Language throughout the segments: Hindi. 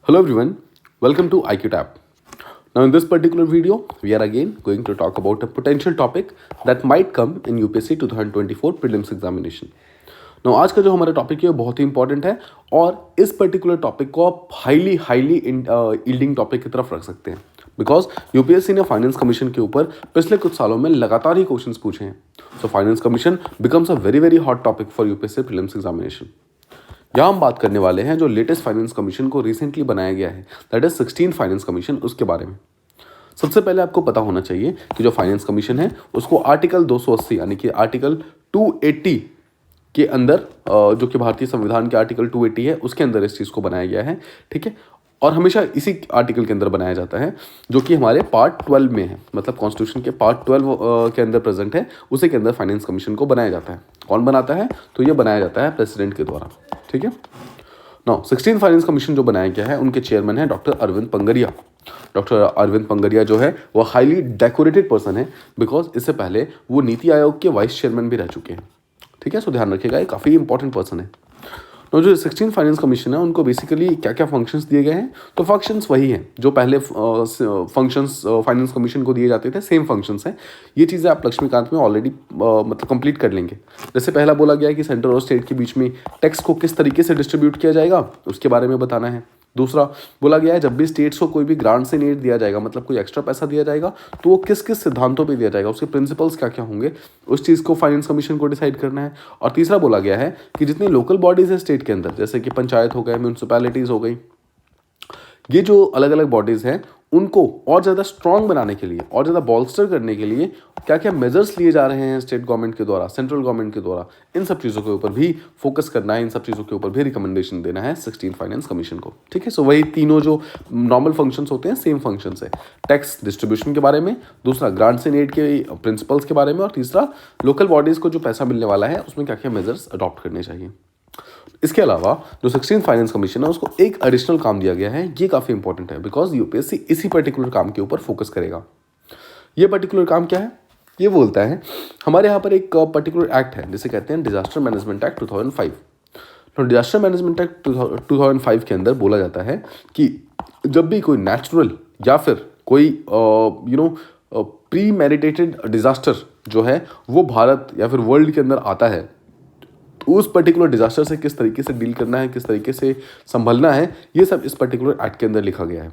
Hello everyone, welcome to IQTAP. Now in this particular video, we are again going to talk about a potential topic that might come in UPSC 2024 prelims examination. Now आज का जो हमारा टॉपिक है वो बहुत ही इंपॉर्टेंट है और इस पर्टिकुलर टॉपिक को आप हाईली यील्डिंग टॉपिक की तरफ रख सकते हैं बिकॉज यूपीएससी ने फाइनेंस कमीशन के ऊपर पिछले कुछ सालों में लगातार ही क्वेश्चंस पूछे हैं. So finance commission becomes a very hot topic for UPSC prelims examination. यहाँ हम बात करने वाले हैं जो लेटेस्ट फाइनेंस कमीशन को रिसेंटली बनाया गया है, दैट इज 16 फाइनेंस कमीशन, उसके बारे में. सबसे पहले आपको पता होना चाहिए कि जो फाइनेंस कमीशन है उसको आर्टिकल 280 यानी कि आर्टिकल 280 के अंदर, जो कि भारतीय संविधान के आर्टिकल 280 है उसके अंदर इस चीज़ को बनाया गया है. ठीक है, और हमेशा इसी आर्टिकल के अंदर बनाया जाता है जो कि हमारे पार्ट 12 में है, मतलब कॉन्स्टिट्यूशन के पार्ट 12 के अंदर प्रेजेंट है. उसी के अंदर फाइनेंस कमीशन को बनाया जाता है. कौन बनाता है? तो ये बनाया जाता है प्रेसिडेंट के द्वारा. ठीक है. नाउ 16 फाइनेंस कमीशन जो बनाया गया है उनके चेयरमैन है डॉक्टर अरविंद पंगरिया. डॉक्टर अरविंद पंगरिया जो है वो हाईली डेकोरेटेड पर्सन है बिकॉज इससे पहले वो नीति आयोग के वाइस चेयरमैन भी रह चुके हैं. ठीक है, सो ध्यान रखिएगा, ये काफ़ी इंपॉर्टेंट पर्सन है. तो जो 16 फाइनेंस कमीशन है उनको बेसिकली क्या क्या फंक्शंस दिए गए हैं? तो फंक्शंस वही हैं जो पहले फंक्शंस फाइनेंस कमीशन को दिए जाते थे, सेम फंक्शंस हैं. ये चीज़ें आप लक्ष्मीकांत में ऑलरेडी मतलब कंप्लीट कर लेंगे. जैसे पहला बोला गया है कि सेंटर और स्टेट के बीच में टैक्स को किस तरीके से डिस्ट्रीब्यूट किया जाएगा उसके बारे में बताना है. दूसरा बोला गया है जब भी स्टेट्स को कोई भी ग्रांट से नीड दिया जाएगा, मतलब कोई एक्स्ट्रा पैसा दिया जाएगा, तो वो किस किस सिद्धांतों पे दिया जाएगा, उसके प्रिंसिपल्स क्या क्या होंगे, उस चीज़ को फाइनेंस कमीशन को डिसाइड करना है. और तीसरा बोला गया है कि जितनी लोकल बॉडीज़ है स्टेट के अंदर, जैसे कि पंचायत हो गए, म्यूनसिपैलिटीज़ हो गई, ये जो अलग अलग बॉडीज़ हैं उनको और ज़्यादा स्ट्रॉन्ग बनाने के लिए और ज़्यादा बॉल्स्टर करने के लिए क्या क्या मेजर्स लिए जा रहे हैं स्टेट गवर्नमेंट के द्वारा, सेंट्रल गवर्नमेंट के द्वारा, इन सब चीज़ों के ऊपर भी फोकस करना है, इन सब चीज़ों के ऊपर भी रिकमेंडेशन देना है 16 फाइनेंस कमीशन को. ठीक है, सो वही तीनों जो नॉर्मल फंक्शंस होते हैं सेम फंक्शंस है. टैक्स डिस्ट्रीब्यूशन के बारे में, दूसरा ग्रांट्स एंड एड के प्रिंसिपल्स के बारे में, और तीसरा लोकल बॉडीज़ को जो पैसा मिलने वाला है उसमें क्या क्या मेजर्स अडॉप्ट करने चाहिए. इसके अलावा जो 16 फाइनेंस कमीशन है उसको एक एडिशनल काम दिया गया है. ये काफ़ी इंपॉर्टेंट है बिकॉज यूपीएससी इसी पर्टिकुलर काम के ऊपर फोकस करेगा. ये पर्टिकुलर काम क्या है? ये बोलता है हमारे यहाँ पर एक पर्टिकुलर एक्ट है जिसे कहते हैं डिजास्टर मैनेजमेंट एक्ट 2005. तो डिजास्टर मैनेजमेंट एक्ट 2005 के अंदर बोला जाता है कि जब भी कोई नेचुरल या फिर कोई प्री मेडिटेटेड डिजास्टर जो है वो भारत या फिर वर्ल्ड के अंदर आता है, तो उस पर्टिकुलर डिजास्टर से किस तरीके से डील करना है, किस तरीके से संभलना है, ये सब इस पर्टिकुलर एक्ट के अंदर लिखा गया है.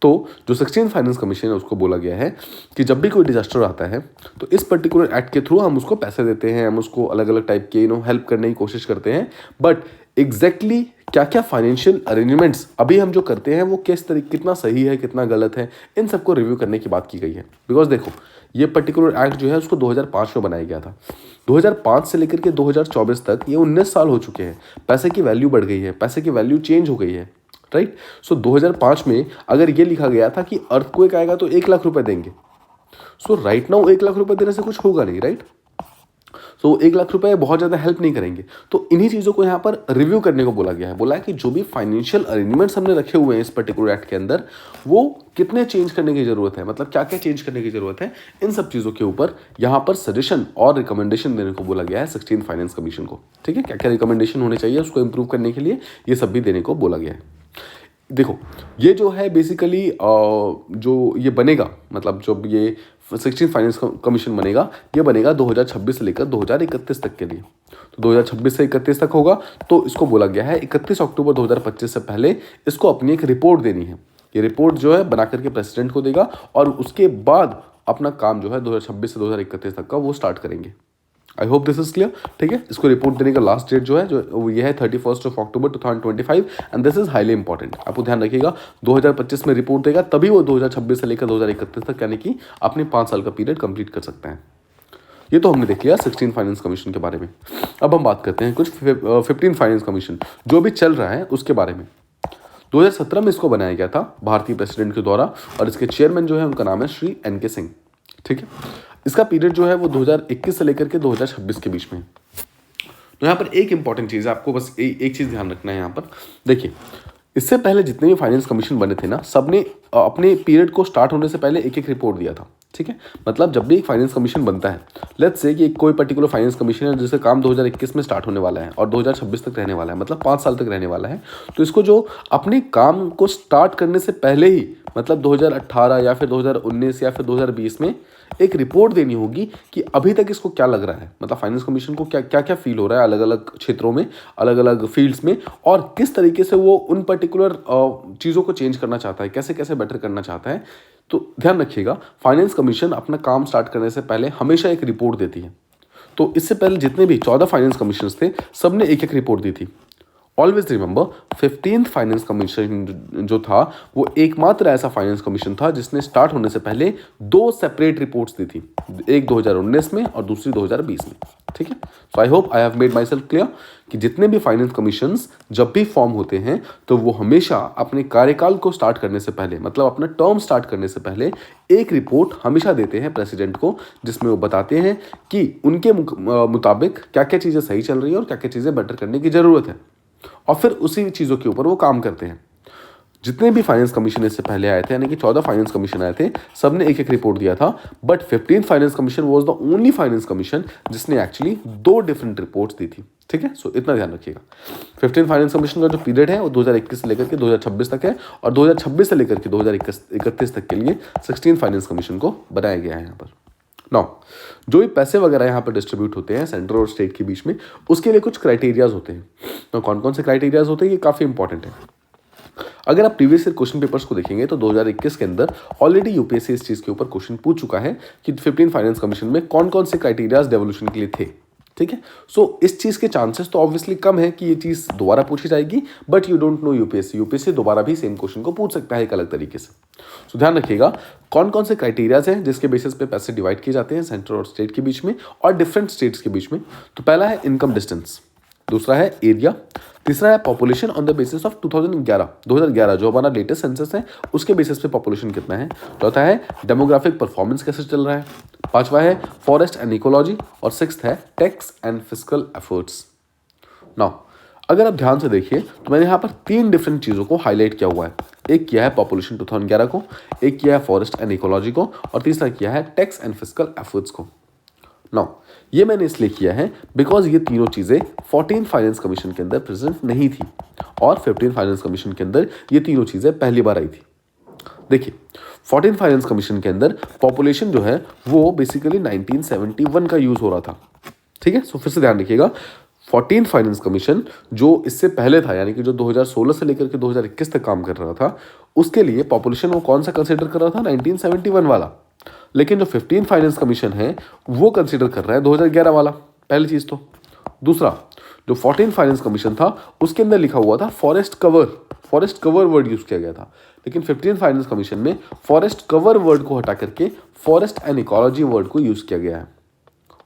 तो जो 16 फाइनेंस कमीशन है उसको बोला गया है कि जब भी कोई डिजास्टर आता है तो इस पर्टिकुलर एक्ट के थ्रू हम उसको पैसे देते हैं, हम उसको अलग अलग टाइप के हेल्प करने की कोशिश करते हैं. बट एग्जैक्टली क्या क्या फाइनेंशियल अरेंजमेंट्स अभी हम जो करते हैं वो किस तरीके, कितना सही है, कितना गलत है, इन सबको रिव्यू करने की बात की गई है. बिकॉज देखो ये पर्टिकुलर एक्ट जो है उसको 2005 में बनाया गया था. 2005 से लेकर के 2024 तक ये 19 साल हो चुके हैं. पैसे की वैल्यू बढ़ गई है, पैसे की वैल्यू चेंज हो गई है. राइट. सो 2005 में अगर ये लिखा गया था कि अर्थक्वेक आएगा तो 1 लाख रुपए देंगे, सो राइट नाउ 1 लाख रुपए देने से कुछ होगा नहीं. राइट. सो 1 लाख रुपए बहुत ज़्यादा हेल्प नहीं करेंगे. तो इन्हीं चीज़ों को यहाँ पर रिव्यू करने को बोला गया है. बोला है कि जो भी फाइनेंशियल अरेंजमेंट्स हमने रखे हुए हैं इस पर्टिकुलर एक्ट के अंदर वो कितने चेंज करने की ज़रूरत है, मतलब क्या क्या चेंज करने की ज़रूरत है, इन सब चीज़ों के ऊपर यहाँ पर सजेशन और रिकमेंडेशन देने को बोला गया है 16 फाइनेंस कमीशन को. ठीक है, क्या क्या रिकमेंडेशन होने चाहिए उसको इंप्रूव करने के लिए, ये सब भी देने को बोला गया है. देखो ये जो है बेसिकली जो ये बनेगा, मतलब जब ये 16 फाइनेंस कमीशन बनेगा, ये बनेगा 2026 से लेकर 2031 तक के लिए. तो 2026 से 31 तक होगा. तो इसको बोला गया है 31 अक्टूबर 2025 से पहले इसको अपनी एक रिपोर्ट देनी है. ये रिपोर्ट जो है बना करके प्रेसिडेंट को देगा और उसके बाद अपना काम जो है 2026 से 2031 तक का वो स्टार्ट करेंगे. I hope this is clear. ठीक है, इसको रिपोर्ट देने का लास्ट डेट जो है जो ये है 31 अक्टूबर 2025 and this is highly important. आपको ध्यान रखिएगा 2025 में रिपोर्ट देगा तभी वो 2026 से लेकर 2031 तक यानी कि अपने 5 साल का पीरियड कंप्लीट कर सकते हैं. ये तो हमने देख लिया 16 फाइनेंस कमीशन के बारे में. अब हम बात करते हैं कुछ 15 फाइनेंस कमीशन जो भी चल रहा है उसके बारे में. 2017 में इसको बनाया गया था भारतीय प्रेसिडेंट के द्वारा और इसके चेयरमैन जो है उनका नाम है श्री NK सिंह. ठीक है, इसका पीरियड जो है वो 2021 से लेकर के 2026 के बीच में है. तो यहाँ पर एक इंपॉर्टेंट चीज़ है, आपको बस एक चीज़ ध्यान रखना है. यहाँ पर देखिए इससे पहले जितने भी फाइनेंस कमीशन बने थे ना, सबने अपने पीरियड को स्टार्ट होने से पहले एक एक रिपोर्ट दिया था। ठीक है, मतलब जब भी एक फाइनेंस कमीशन बनता है, लेट्स से कि कोई पर्टिकुलर फाइनेंस कमीशन है जिसका काम 2021 में स्टार्ट होने वाला है और 2026 तक रहने वाला है, मतलब 5 साल तक रहने वाला है, तो इसको जो अपने काम को स्टार्ट करने से पहले ही, मतलब 2018 या फिर 2019 या फिर 2020 में एक रिपोर्ट देनी होगी कि अभी तक इसको क्या लग रहा है, मतलब फाइनेंस कमीशन को क्या क्या क्या फील हो रहा है अलग अलग क्षेत्रों में, अलग अलग फील्ड्स में, और किस तरीके से वो उन पर्टिकुलर चीज़ों को चेंज करना चाहता है, कैसे कैसे बेटर करना चाहता है। तो ध्यान रखिएगा, फाइनेंस कमीशन अपना काम स्टार्ट करने से पहले हमेशा एक रिपोर्ट देती है। तो इससे पहले जितने भी 14 फाइनेंस कमीशनर्स थे, सबने एक एक रिपोर्ट दी थी। Always remember, 15th finance commission जो था वो एकमात्र ऐसा फाइनेंस कमीशन था जिसने स्टार्ट होने से पहले 2 सेपरेट रिपोर्ट्स दी थी, एक 2019 में और दूसरी 2020 में। ठीक है, so I hope I have made myself clear कि जितने भी फाइनेंस कमीशंस जब भी फॉर्म होते हैं तो वो हमेशा अपने कार्यकाल को स्टार्ट करने से पहले, मतलब अपना टर्म स्टार्ट करने से पहले एक रिपोर्ट हमेशा देते हैं प्रेसिडेंट को, जिसमें वो बताते हैं कि उनके मुताबिक क्या क्या चीज़ें सही चल रही है और क्या क्या चीज़ें बेटर करने की ज़रूरत है, और फिर उसी चीज़ों के ऊपर वो काम करते हैं। जितने भी फाइनेंस कमीशन इससे पहले आए थे, यानी कि 14 फाइनेंस कमीशन आए थे, सबने एक एक रिपोर्ट दिया था, but 15th finance commission was the only finance commission जिसने एक्चुअली 2 डिफरेंट रिपोर्ट्स दी थी। ठीक है, सो इतना ध्यान रखिएगा। 15th फाइनेंस कमीशन का जो पीरियड है वो 2021 से लेकर के 2026 तक है, और 2026 से लेकर के 2031 तक के लिए 16th फाइनेंस कमीशन को बनाया गया है यहाँ पर। नाउ, जो भी पैसे वगैरह यहाँ पर डिस्ट्रीब्यूट होते हैं सेंटर और स्टेट के बीच में, उसके लिए कुछ क्राइटेरियाज होते हैं। तो कौन कौन से क्राइटेरियाज होते हैं, ये काफ़ी इंपॉर्टेंट है। अगर आप प्रीवियस ईयर क्वेश्चन पेपर्स को देखेंगे तो 2021 के अंदर ऑलरेडी यूपीएससी इस चीज़ के ऊपर क्वेश्चन पूछ चुका है कि 15 फाइनेंस कमीशन में कौन कौन से क्राइटेरियाज डेवोल्यूशन के लिए थे। ठीक है, सो इस चीज़ के चांसेस तो ऑब्वियसली कम है कि ये चीज़ दोबारा पूछी जाएगी, but you don't know UPSC दोबारा भी सेम क्वेश्चन को पूछ सकता है एक अलग तरीके से। सो ध्यान रखिएगा कौन कौन से क्राइटेरियाज हैं जिसके बेसिस पे पैसे डिवाइड किए जाते हैं सेंटर और स्टेट के बीच में और डिफरेंट स्टेट्स के बीच में। तो पहला है इनकम डिस्टेंस, दूसरा है एरिया, तीसरा है population on the basis of 2011 जो हमारा लेटेस्ट सेंसस है उसके बेसिस पे पॉपुलेशन कितना है, चौथा है डेमोग्राफिक परफॉर्मेंस कैसे चल रहा है, पांचवा है फॉरेस्ट एंड इकोलॉजी, और सिक्स्थ है tax and fiscal efforts. Now अगर आप ध्यान से देखिए तो मैंने यहाँ पर 3 डिफरेंट चीज़ों को हाईलाइट किया हुआ है। एक किया है पॉपुलेशन 2011 को, एक किया है फॉरेस्ट एंड इकोलॉजी को, और तीसरा किया है टैक्स एंड फिस्कल एफर्ट्स को। नाउ ये मैंने इसलिए किया है बिकॉज ये तीनों चीज़ें 14 फाइनेंस कमीशन के अंदर प्रेजेंट नहीं थी, और 15 फाइनेंस कमीशन के अंदर ये तीनों चीज़ें पहली बार आई थी। देखिए 14 फाइनेंस कमीशन के अंदर पॉपुलेशन जो है वो बेसिकली 1971 का यूज़ हो रहा था। ठीक है, सो फिर से ध्यान रखिएगा, 14 फाइनेंस कमीशन जो इससे पहले था, यानी कि जो 2016 से लेकर के 2021 तक काम कर रहा था, उसके लिए पॉपुलेशन वो कौन सा कंसिडर कर रहा था, 1971 वाला। लेकिन जो 15 फाइनेंस कमीशन है वो कंसीडर कर रहा है 2011 वाला, पहली चीज़ तो। दूसरा, जो 14 फाइनेंस कमीशन था उसके अंदर लिखा हुआ था फॉरेस्ट कवर वर्ड यूज़ किया गया था, लेकिन 15 फाइनेंस कमीशन में फॉरेस्ट कवर वर्ड को हटा करके फॉरेस्ट एंड इकोलॉजी वर्ड को यूज़ किया गया है।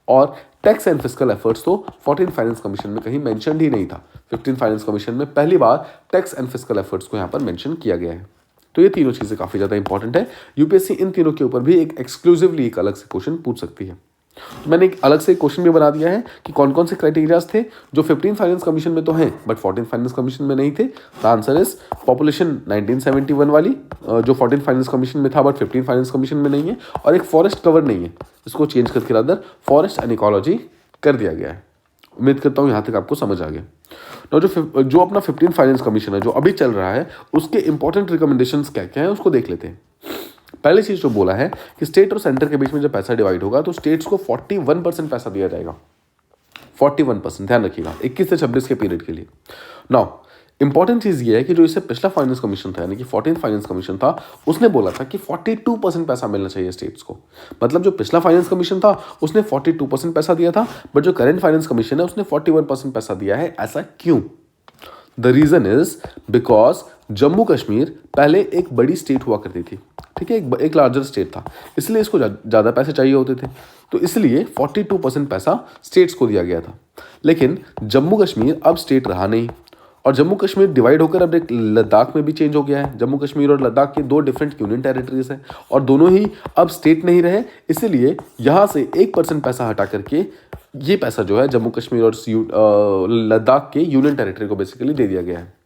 और टैक्स एंड फिस्कल एफर्ट्स तो 14 फाइनेंस कमीशन में कहीं मेंशन ही नहीं था। 15 फाइनेंस कमीशन में पहली बार टैक्स एंड फिस्कल एफर्ट्स को यहाँ पर मेंशन किया गया है। तो ये तीनों चीज़ें काफ़ी ज़्यादा इंपॉर्टेंट है। यूपीएससी इन तीनों के ऊपर भी एक एक्सक्लूसिवली एक अलग से क्वेश्चन पूछ सकती है। तो मैंने एक अलग से क्वेश्चन भी बना दिया है कि कौन कौन से क्राइटेरियाज थे जो 15 फाइनेंस कमीशन में तो हैं बट 14 फाइनेंस कमीशन में नहीं थे। द आंसर इज पॉपुलेशन 1971 वाली जो 14 फाइनेंस कमीशन में था बट 15 फाइनेंस कमीशन में नहीं है, और एक फॉरेस्ट कवर नहीं है, इसको चेंज करके रादर फॉरेस्ट एंड इकोलॉजी कर दिया गया है। उम्मीद करता हूँ यहाँ तक आपको समझ आ गया। तो जो अपना 15 फाइनेंस कमीशन है जो अभी चल रहा है उसके इंपॉर्टेंट रिकमेंडेशंस क्या क्या है उसको देख लेते हैं। पहली चीज़ जो बोला है कि स्टेट और सेंटर के बीच में जब पैसा डिवाइड होगा तो स्टेट्स को 41% पैसा दिया जाएगा। 41%, ध्यान रखिएगा, 21 से 26 के पीरियड के लिए। नाउ इंपॉर्टेंट चीज़ ये है कि जो इससे पिछला फाइनेंस कमीशन था यानी कि 14 फाइनेंस कमीशन था उसने बोला था कि 42% पैसा मिलना चाहिए स्टेट्स को। मतलब जो पिछला फाइनेंस कमीशन था उसने 42% पैसा दिया था, बट जो करंट फाइनेंस कमीशन है उसने 41% पैसा दिया है। ऐसा क्यों? The reason is because Jammu Kashmir पहले एक बड़ी स्टेट हुआ करती थी, ठीक है, एक लार्जर स्टेट था, इसलिए इसको ज़्यादा पैसे चाहिए होते थे, तो इसलिए 42% पैसा स्टेट्स को दिया गया था। लेकिन जम्मू कश्मीर अब स्टेट रहा नहीं, और जम्मू कश्मीर डिवाइड होकर अब एक लद्दाख में भी चेंज हो गया है। जम्मू कश्मीर और लद्दाख के 2 डिफरेंट यूनियन टेरिटरीज हैं और दोनों ही अब स्टेट नहीं रहे, इसलिए यहाँ से 1% पैसा हटा करके ये पैसा जो है जम्मू कश्मीर और लद्दाख के यूनियन टेरिटरी को बेसिकली दे दिया गया है।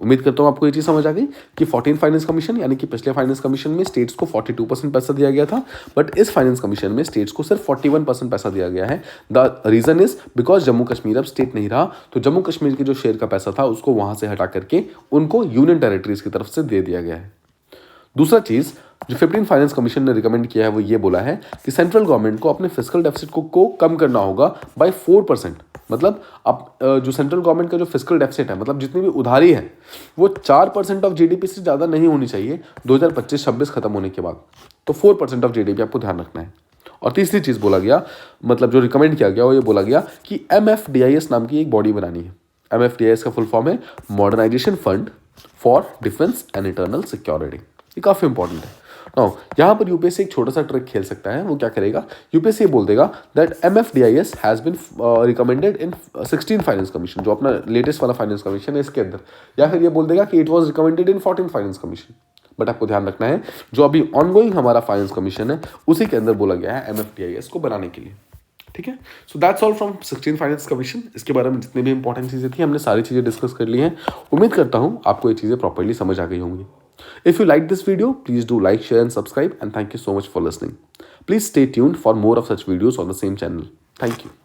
उम्मीद करता हूँ आपको ये चीज़ समझ आ गई कि 14 फाइनेंस कमीशन यानी कि पिछले फाइनेंस कमीशन में स्टेट्स को 42% पैसा दिया गया था, बट इस फाइनेंस कमीशन में स्टेट्स को सिर्फ 41% पैसा दिया गया है। The reason is because Jammu Kashmir अब स्टेट नहीं रहा, तो जम्मू कश्मीर के जो शेयर का पैसा था उसको वहाँ से हटा करके उनको यूनियन टेरिटरीज की तरफ से दे दिया गया है। दूसरा चीज़ जो 15 फाइनेंस कमीशन ने रिकमेंड किया है वो ये बोला है कि सेंट्रल गवर्नमेंट को अपने फिस्कल डेफिसिट को कम करना होगा बाय 4%। मतलब अब जो सेंट्रल गवर्नमेंट का जो फिस्कल डेफिसिट है, मतलब जितनी भी उधारी है, वो 4% ऑफ जीडीपी से ज़्यादा नहीं होनी चाहिए 2025-26 खत्म होने के बाद। तो 4% ऑफ जीडीपी आपको ध्यान रखना है। और तीसरी चीज़ बोला गया, मतलब जो रिकमेंड किया गया वो ये बोला गया कि MFDIS नाम की एक बॉडी बनानी है। MFDIS का फुल फॉर्म है modernisation fund for defence and internal security. ये काफ़ी इंपॉर्टेंट है। नाउ यहाँ पर यूपीएससी एक छोटा सा ट्रिक खेल सकता है। वो क्या करेगा, यूपीएससी बोल देगा that MFDIS has been recommended in 16 finance commission, जो अपना लेटेस्ट वाला फाइनेंस कमीशन है इसके अंदर, या फिर ये बोल देगा कि it was recommended in 14 finance commission. But आपको ध्यान रखना है जो अभी ऑनगोइंग हमारा फाइनेंस कमीशन है उसी के अंदर बोला गया है MFDIS को बनाने के लिए। ठीक है, so that's all from 16 finance commission. इसके बारे में जितनी भी इंपॉर्टेंट चीज़ें थी हमने सारी चीज़ें डिस्कस कर ली हैं। उम्मीद करता हूँ आपको ये चीज़ें प्रॉपर्ली समझ आ गई होंगी। If you like this video, please do like, share and subscribe, and thank you so much for listening. Please stay tuned for more of such videos on the same channel. Thank you.